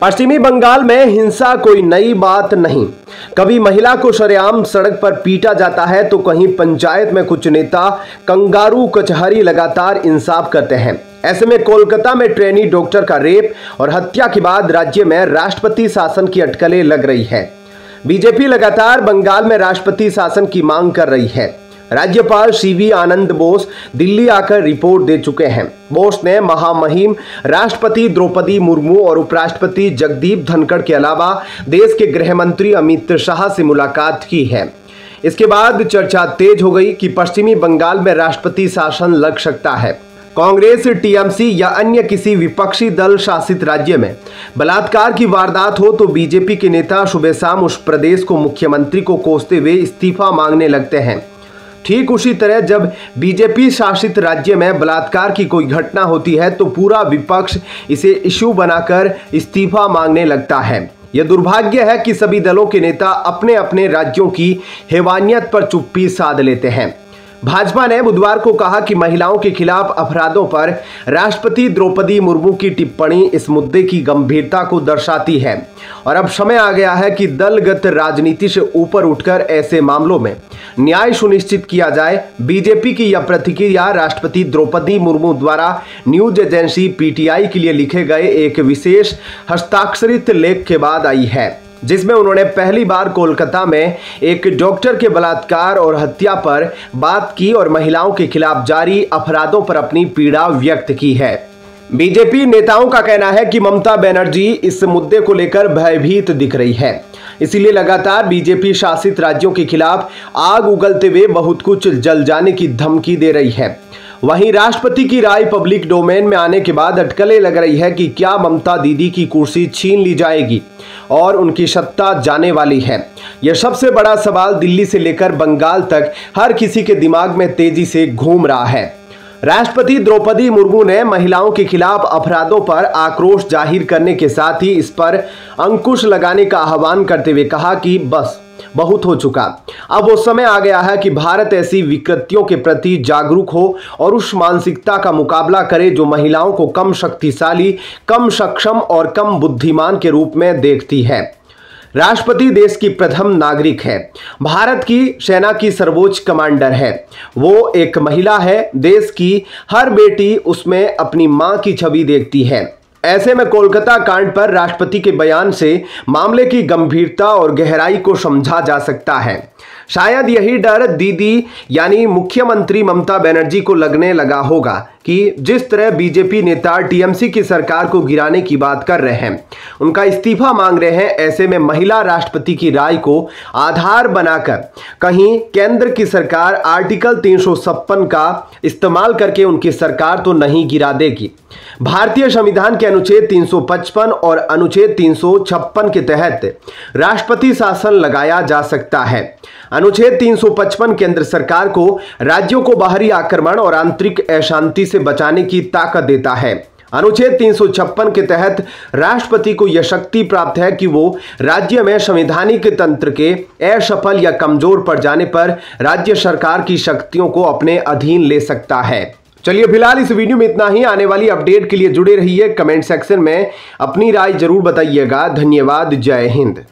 पश्चिमी बंगाल में हिंसा कोई नई बात नहीं। कभी महिला को शरेआम सड़क पर पीटा जाता है तो कहीं पंचायत में कुछ नेता कंगारू कचहरी लगातार इंसाफ करते हैं। ऐसे में कोलकाता में ट्रेनी डॉक्टर का रेप और हत्या के बाद राज्य में राष्ट्रपति शासन की अटकलें लग रही है। बीजेपी लगातार बंगाल में राष्ट्रपति शासन की मांग कर रही है। राज्यपाल सीवी आनंद बोस दिल्ली आकर रिपोर्ट दे चुके हैं। बोस ने महामहिम राष्ट्रपति द्रौपदी मुर्मू और उपराष्ट्रपति जगदीप धनखड़ के अलावा देश के गृह मंत्री अमित शाह से मुलाकात की है। इसके बाद चर्चा तेज हो गई कि पश्चिमी बंगाल में राष्ट्रपति शासन लग सकता है। कांग्रेस, टीएमसी या अन्य किसी विपक्षी दल शासित राज्य में बलात्कार की वारदात हो तो बीजेपी के नेता सुबह शाम उस प्रदेश को मुख्यमंत्री को कोसते हुए इस्तीफा मांगने लगते हैं। ठीक उसी तरह जब बीजेपी शासित राज्य में बलात्कार की कोई घटना होती है तो पूरा विपक्ष इसे इशू बनाकर इस्तीफा मांगने लगता है। यह दुर्भाग्य है कि सभी दलों के नेता अपने अपने राज्यों की हैवानियत पर चुप्पी साध लेते हैं। भाजपा ने बुधवार को कहा कि महिलाओं के खिलाफ अपराधों पर राष्ट्रपति द्रौपदी मुर्मू की टिप्पणी इस मुद्दे की गंभीरता को दर्शाती है और अब समय आ गया है कि दलगत राजनीति से ऊपर उठकर ऐसे मामलों में न्याय सुनिश्चित किया जाए। बीजेपी की यह प्रतिक्रिया राष्ट्रपति द्रौपदी मुर्मू द्वारा न्यूज एजेंसी पीटीआई के लिए लिखे गए एक विशेष हस्ताक्षरित लेख के बाद आई है, जिसमें उन्होंने पहली बार कोलकाता में एक डॉक्टर के बलात्कार और हत्या पर बात की और महिलाओं के खिलाफ जारी अपराधों पर अपनी पीड़ा व्यक्त की है। बीजेपी नेताओं का कहना है कि ममता बनर्जी इस मुद्दे को लेकर भयभीत दिख रही है, इसीलिए लगातार बीजेपी शासित राज्यों के खिलाफ आग उगलते हुए बहुत कुछ जल जाने की धमकी दे रही है। वहीं राष्ट्रपति की राय पब्लिक डोमेन में आने के बाद अटकलें लग रही है कि क्या ममता दीदी की कुर्सी छीन ली जाएगी और उनकी सत्ता जाने वाली है। यह सबसे बड़ा सवाल दिल्ली से लेकर बंगाल तक हर किसी के दिमाग में तेजी से घूम रहा है। राष्ट्रपति द्रौपदी मुर्मू ने महिलाओं के खिलाफ अपराधों पर आक्रोश जाहिर करने के साथ ही इस पर अंकुश लगाने का आह्वान करते हुए कहा कि बस बहुत हो चुका, अब वो समय आ गया है कि भारत ऐसी विकृतियों के प्रति जागरूक हो और उस मानसिकता का मुकाबला करे जो महिलाओं को कम शक्तिशाली, कम सक्षम और कम बुद्धिमान के रूप में देखती है। राष्ट्रपति देश की प्रथम नागरिक है, भारत की सेना की सर्वोच्च कमांडर है, वो एक महिला है। देश की हर बेटी उसमें अपनी मां की छवि देखती है। ऐसे में कोलकाता कांड पर राष्ट्रपति के बयान से मामले की गंभीरता और गहराई को समझा जा सकता है। शायद यही डर दीदी यानी मुख्यमंत्री ममता बनर्जी को लगने लगा होगा कि जिस तरह बीजेपी नेता टीएमसी की सरकार को गिराने की बात कर रहे हैं, उनका इस्तीफा मांग रहे हैं। ऐसे में महिला राष्ट्रपति की राय को आधार बनाकर कहीं केंद्र की सरकार आर्टिकल 356 का इस्तेमाल करके उनकी सरकार तो नहीं गिरा देगी। भारतीय संविधान के अनुच्छेद 355 और अनुच्छेद 356 के तहत राष्ट्रपति शासन लगाया जा सकता है। अनुच्छेद 355 केंद्र सरकार को राज्यों को बाहरी आक्रमण और आंतरिक अशांति से बचाने की ताकत देता है। अनुच्छेद 356 के तहत राष्ट्रपति को यह शक्ति प्राप्त है कि वो राज्य में संवैधानिक तंत्र के असफल या कमजोर पड़ जाने पर राज्य सरकार की शक्तियों को अपने अधीन ले सकता है। चलिए फिलहाल इस वीडियो में इतना ही। आने वाली अपडेट के लिए जुड़े रहिए। कमेंट सेक्शन में अपनी राय जरूर बताइएगा। धन्यवाद। जय हिंद।